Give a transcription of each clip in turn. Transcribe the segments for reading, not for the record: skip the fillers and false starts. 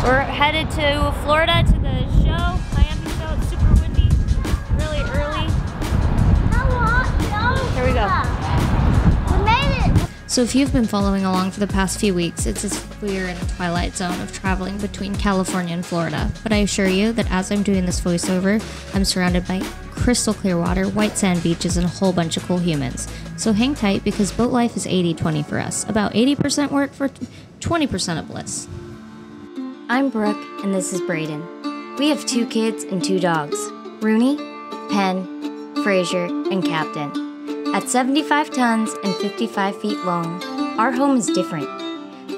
We're headed to Florida to the show, Miami show. It's super windy, really early. Here we go. We made it. So if you've been following along for the past few weeks, it's as if we are in a twilight zone of traveling between California and Florida. But I assure you that as I'm doing this voiceover, I'm surrounded by crystal clear water, white sand beaches, and a whole bunch of cool humans. So hang tight because boat life is 80-20 for us. About 80% work for 20% of bliss. I'm Brooke, and this is Brayden. We have 2 kids and 2 dogs, Rooney, Penn, Frazier, and Captain. At 75 tons and 55 feet long, our home is different.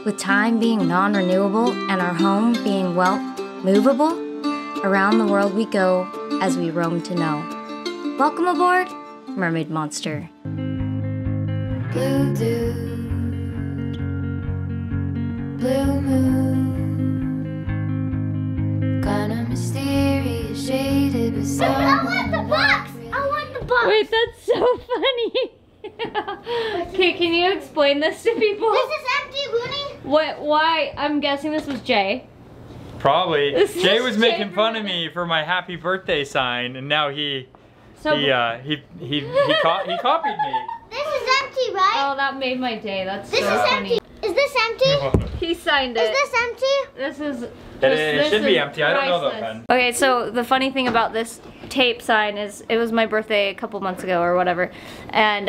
With time being non-renewable and our home being, well, movable, around the world we go as we roam to know. Welcome aboard, Mermaid Monster. Blue dude, blue moon, kinda mysterious, shaded with some. I want the box! I want the box! Wait, that's so funny. Okay, can you explain this to people? This is empty, Looney. What? Why? I'm guessing this was Jay. Probably. This Jay is was Jay making fun of me for my happy birthday sign, and now he copied me. This is empty, right? Oh, that made my day. That's This so is funny. empty. Is this empty? He signed Is it. this empty? This is. It should be is empty. I don't know though, priceless. Pen. Okay, so the funny thing about this tape sign is it was my birthday a couple months ago or whatever, and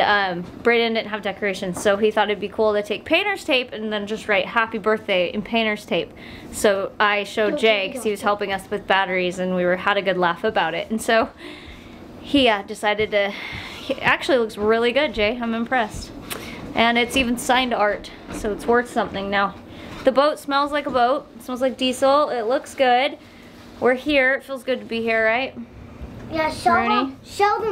Brayden didn't have decorations, so he thought it'd be cool to take painter's tape and then just write happy birthday in painter's tape. So I showed Jay because he was helping us with batteries, and we had a good laugh about it. And so he decided to. It actually looks really good, Jay. I'm impressed. And it's even signed art, so it's worth something now. The boat smells like a boat. It smells like diesel. It looks good. We're here. It feels good to be here, right? Yeah, show them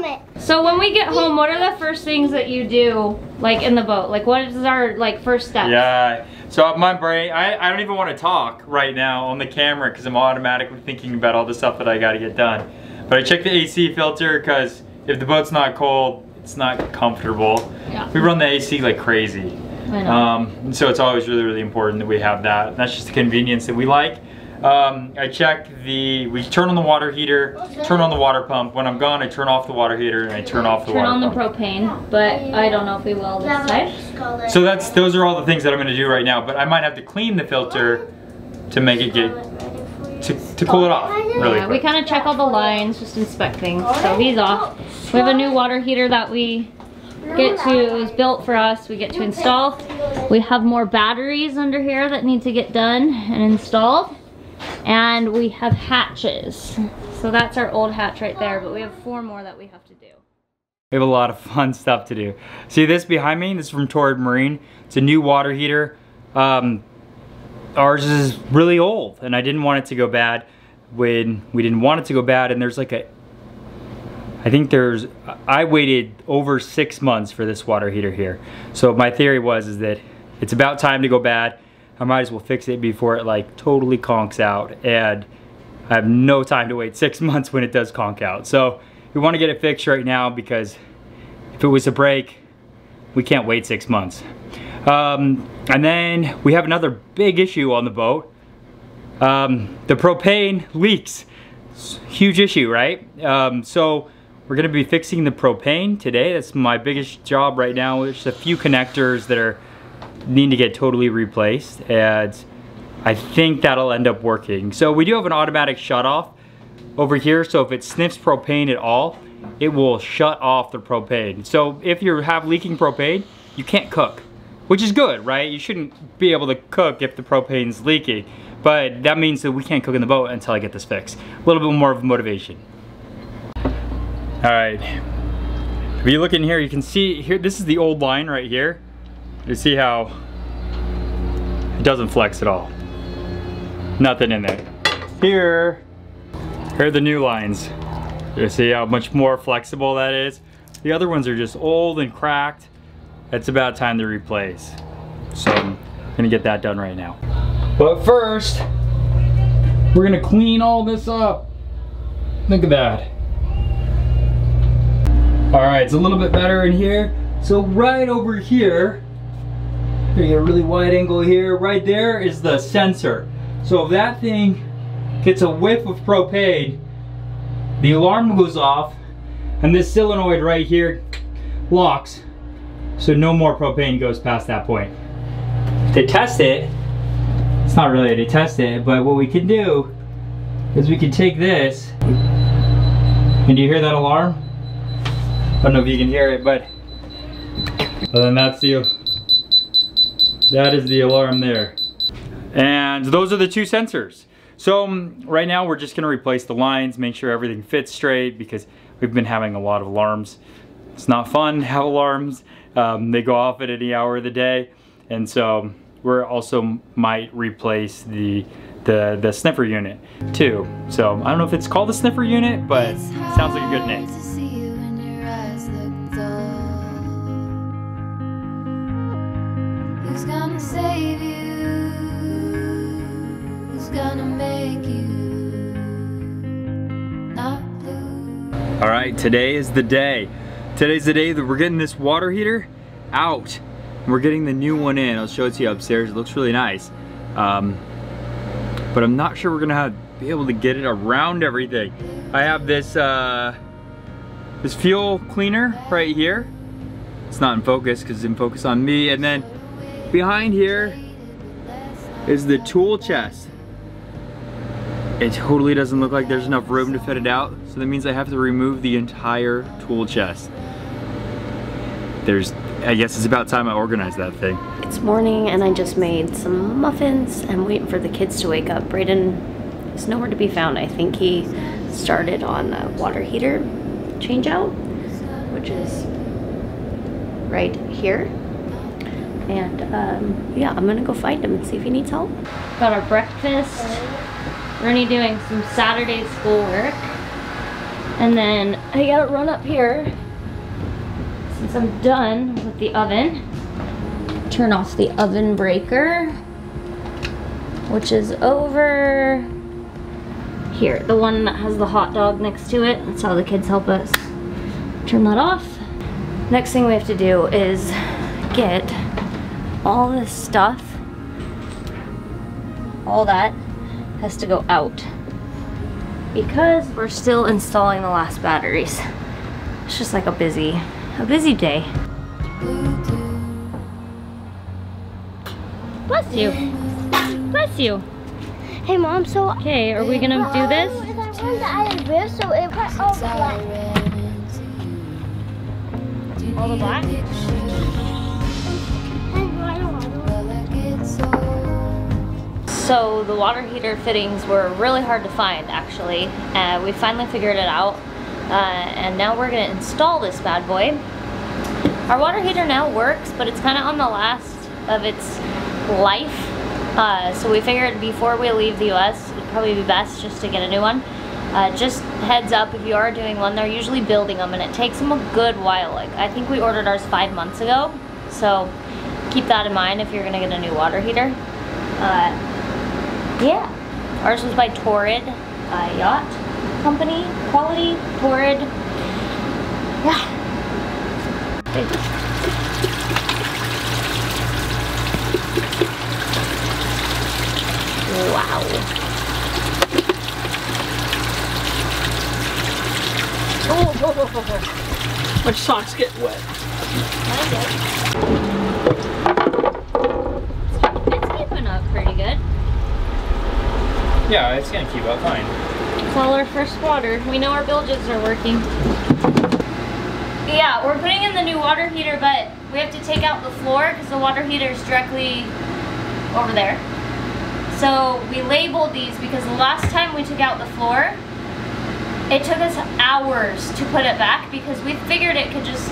it. So when we get home, what are the first things that you do, like in the boat? Like what is our first step? Yeah. So my brain, I don't even want to talk right now on the camera because I'm automatically thinking about all the stuff that I got to get done. But I check the AC filter because if the boat's not cold, it's not comfortable. Yeah. We run the AC like crazy. I know. And so it's always really, really important that we have that. That's just the convenience that we like. I check we turn on the water heater, turn on the water pump. When I'm gone, I turn off the water heater and I turn off the water pump. Turn on the propane, but I don't know if we will this time. So those are all the things that I'm gonna do right now, but I might have to clean the filter to make it to cool it off really Yeah, quick. we kind of check all the lines, just inspect things. So he's off. We have a new water heater that it was built for us. We get to install. We have more batteries under here that need to get done and installed. And we have hatches. So that's our old hatch right there, but we have 4 more that we have to do. We have a lot of fun stuff to do. See this behind me? This is from Torrid Marine. It's a new water heater. Ours is really old and I didn't want it to go bad when we didn't want it to go bad, and there's I waited over 6 months for this water heater here. So my theory is that it's about time to go bad. I might as well fix it before it totally conks out, and I have no time to wait 6 months when it does conk out. So we want to get it fixed right now because if it was a break, we can't wait 6 months. And then we have another big issue on the boat. The propane leaks. Huge issue, right? So we're gonna be fixing the propane today. That's my biggest job right now. There's a few connectors that need to get totally replaced, and I think that'll end up working. So we do have an automatic shut off over here, so if it sniffs propane at all, it will shut off the propane. So if you have leaking propane, you can't cook, which is good, right? You shouldn't be able to cook if the propane's leaking, but that means that we can't cook in the boat until I get this fixed. A little bit more of motivation. All right, if you look in here, you can see here, this is the old line right here. You see how it doesn't flex at all. Nothing in there. Here are the new lines. You see how much more flexible that is? The other ones are just old and cracked. It's about time to replace. So I'm gonna get that done right now. But first, we're gonna clean all this up. Look at that. All right, it's a little bit better in here. So right over here, you get a really wide angle here. Right there is the sensor. So if that thing gets a whiff of propane, the alarm goes off, and this solenoid right here locks, so no more propane goes past that point. To test it, it's not really to test it, but what we can do is we can take this, and do you hear that alarm? I don't know if you can hear it, but then that is the alarm there. And those are the two sensors. So right now we're just gonna replace the lines, make sure everything fits straight, because we've been having a lot of alarms. It's not fun to have alarms. They go off at any hour of the day. And so we're also might replace the sniffer unit too. So I don't know if it's called the sniffer unit, but it sounds like a good name. Who's gonna save you? Who's gonna make you not blue? All right, today is the day. Today's the day that we're getting this water heater out. We're getting the new one in. I'll show it to you upstairs. It looks really nice. But I'm not sure we're gonna be able to get it around everything. I have this this fuel cleaner right here. It's not in focus because it's in focus on me. And then behind here is the tool chest. It totally doesn't look like there's enough room to fit it out. So that means I have to remove the entire tool chest. I guess it's about time I organize that thing. It's morning and I just made some muffins. I'm waiting for the kids to wake up. Brayden is nowhere to be found. I think he started on the water heater change out, which is right here. And yeah, I'm gonna go find him and see if he needs help. Got our breakfast. We're only doing some Saturday schoolwork. And then I gotta run up here since I'm done with the oven. Turn off the oven breaker, which is over here. The one that has the hot dog next to it. That's how the kids help us turn that off. Next thing we have to do is get all this stuff, all that has to go out because we're still installing the last batteries. It's just like a busy day. Bless you. Bless you. Hey Mom, so Okay, are we gonna do this? I turned the iron beer, so it went all black. All the black? So the water heater fittings were really hard to find, actually. We finally figured it out, and now we're gonna install this bad boy. Our water heater now works, but it's kind of on the last of its life. So we figured before we leave the US, it'd probably be best just to get a new one. Just heads up, if you are doing one, they're usually building them, and it takes them a good while. Like, I think we ordered ours 5 months ago, so keep that in mind if you're gonna get a new water heater. Yeah, ours was by Torrid Yacht Company, quality, Torrid. Yeah. Wow. Oh. My socks get wet. It's keeping up pretty good. Yeah, it's gonna keep up fine. It's all our first water. We know our bilges are working. Yeah, we're putting in the new water heater, but we have to take out the floor because the water heater is directly over there. So we labeled these because the last time we took out the floor, it took us hours to put it back because we figured it could just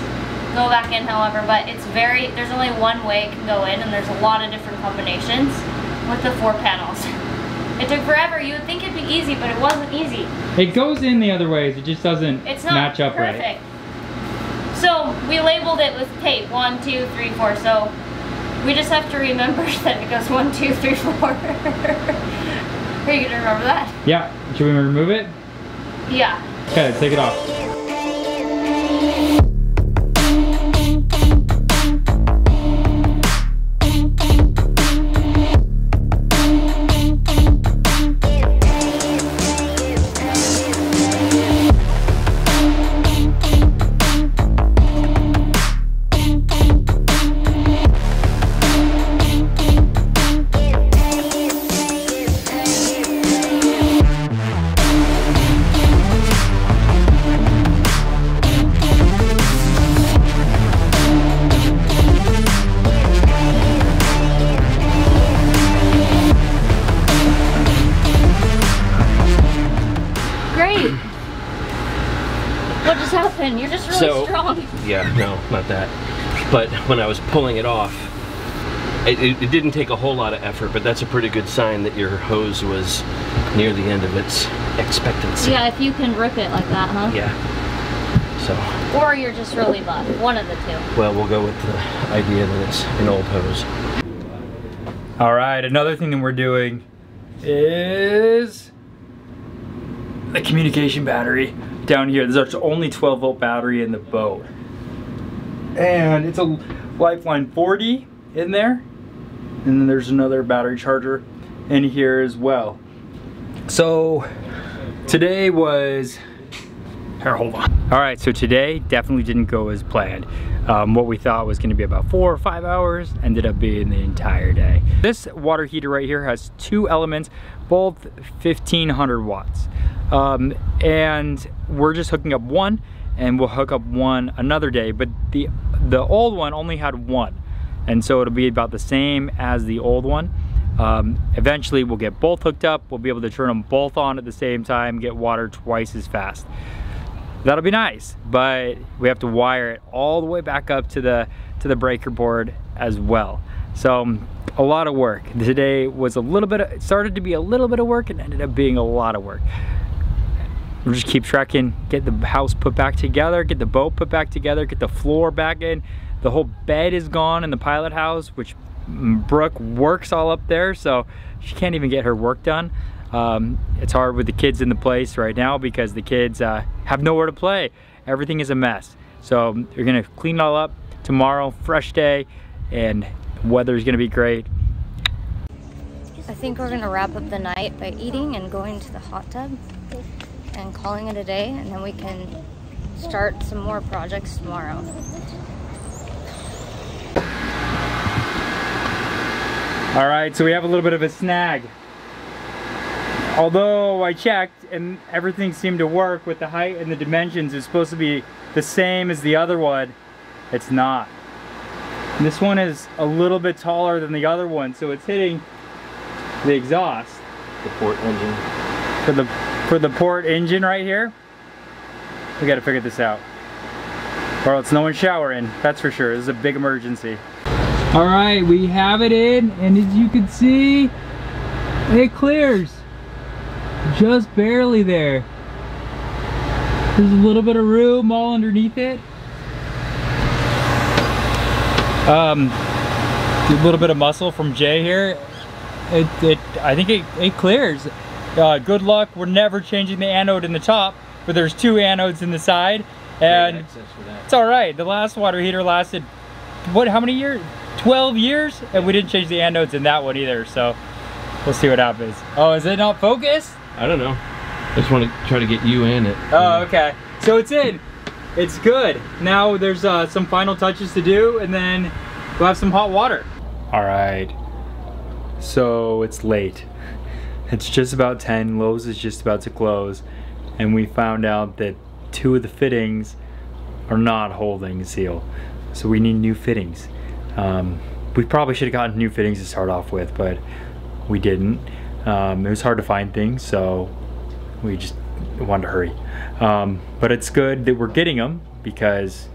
go back in however, but there's only one way it can go in, and there's a lot of different combinations with the 4 panels. It took forever. You would think it'd be easy, but it wasn't easy. It goes in the other ways, it just doesn't match up right. Perfect. So we labeled it with tape, 1, 2, 3, 4. So we just have to remember that it goes 1, 2, 3, 4. Are you gonna remember that? Yeah. Should we remove it? Yeah. Okay, let's take it off. What just happened? You're just really strong. Yeah, no, not that. But when I was pulling it off, it didn't take a whole lot of effort, but that's a pretty good sign that your hose was near the end of its expectancy. Yeah, if you can rip it like that, huh? Yeah. So. Or you're just really buff. One of the two. Well, we'll go with the idea that it's an old hose. All right, another thing that we're doing is the communication battery down here. There's only 12-volt battery in the boat. And it's a Lifeline 40 in there. And then there's another battery charger in here as well. So today was, here, hold on. All right, so today definitely didn't go as planned. What we thought was gonna be about 4 or 5 hours ended up being the entire day. This water heater right here has 2 elements, both 1500 watts. And we're just hooking up one, and we'll hook up one another day, but the old one only had one. And so it'll be about the same as the old one. Eventually we'll get both hooked up. We'll be able to turn them both on at the same time, get water twice as fast. That'll be nice, but we have to wire it all the way back up to the breaker board as well. So a lot of work. Today was it started to be a little bit of work and ended up being a lot of work. We'll just keep trekking, get the house put back together, get the boat put back together, get the floor back in. The whole bed is gone in the pilot house, which Brooke works all up there, so she can't even get her work done. It's hard with the kids in the place right now because the kids have nowhere to play. Everything is a mess. So we're gonna clean it all up tomorrow, fresh day, and the weather's gonna be great. I think we're gonna wrap up the night by eating and going to the hot tub and calling it a day, and then we can start some more projects tomorrow. All right, so we have a little bit of a snag. Although I checked and everything seemed to work with the height and the dimensions, it's supposed to be the same as the other one. It's not. And this one is a little bit taller than the other one, so it's hitting the exhaust. The port engine. For the port engine right here. We gotta figure this out. Or else no one's showering, that's for sure. This is a big emergency. All right, we have it in, and as you can see, it clears. Just barely there. There's a little bit of room all underneath it. A little bit of muscle from Jay here. I think it clears. Good luck, we're never changing the anode in the top, but there's 2 anodes in the side, and it's all right. The last water heater lasted, what, how many years? 12 years, and we didn't change the anodes in that one either, so we'll see what happens. Oh, is it not focused? I don't know. I just want to try to get you in it. Oh, okay. So it's in. It's good. Now there's some final touches to do, and then we'll have some hot water. All right. So it's late. It's just about 10. Lowe's is just about to close, and we found out that 2 of the fittings are not holding seal. So we need new fittings. We probably should have gotten new fittings to start off with, but we didn't. It was hard to find things, so we just wanted to hurry. But it's good that we're getting them because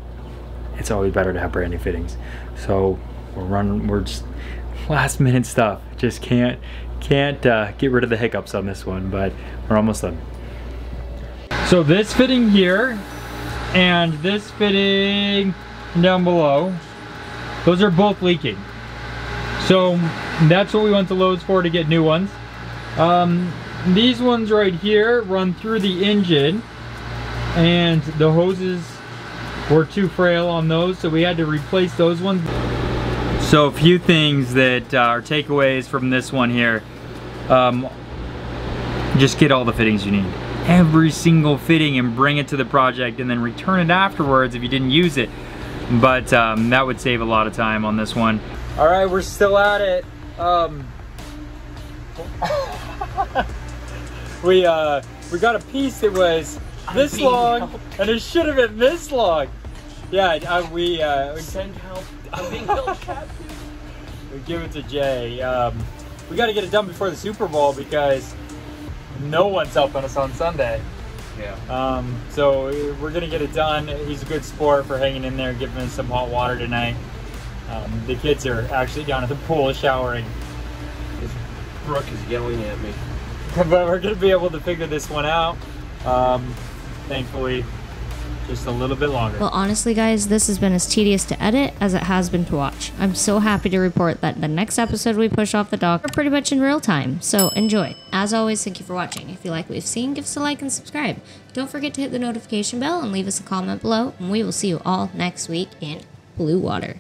it's always better to have brand new fittings. So we're just last minute stuff. Just can't get rid of the hiccups on this one, but we're almost done. So this fitting here and this fitting down below, those are both leaking. So that's what we went to Lowe's for, to get new ones. These ones right here run through the engine, and the hoses were too frail on those, so we had to replace those ones. So a few things that are takeaways from this one here. Just get all the fittings you need. Every single fitting, and bring it to the project, and then return it afterwards if you didn't use it. But that would save a lot of time on this one. All right, we're still at it. We got a piece that was this long, and it should have been this long. Yeah, we send help. I'm being held captive. We give it to Jay. We got to get it done before the Super Bowl because no one's helping us on Sunday. Yeah. So we're gonna get it done. He's a good sport for hanging in there, giving us some hot water tonight. The kids are actually down at the pool showering. Brooke is yelling at me. But we're gonna be able to figure this one out. Thankfully, just a little bit longer. Well, honestly, guys, this has been as tedious to edit as it has been to watch. I'm so happy to report that the next episode we push off the dock are pretty much in real time, so enjoy. As always, thank you for watching. If you like what you've seen, give us a like and subscribe. Don't forget to hit the notification bell and leave us a comment below, and we will see you all next week in Blue Water.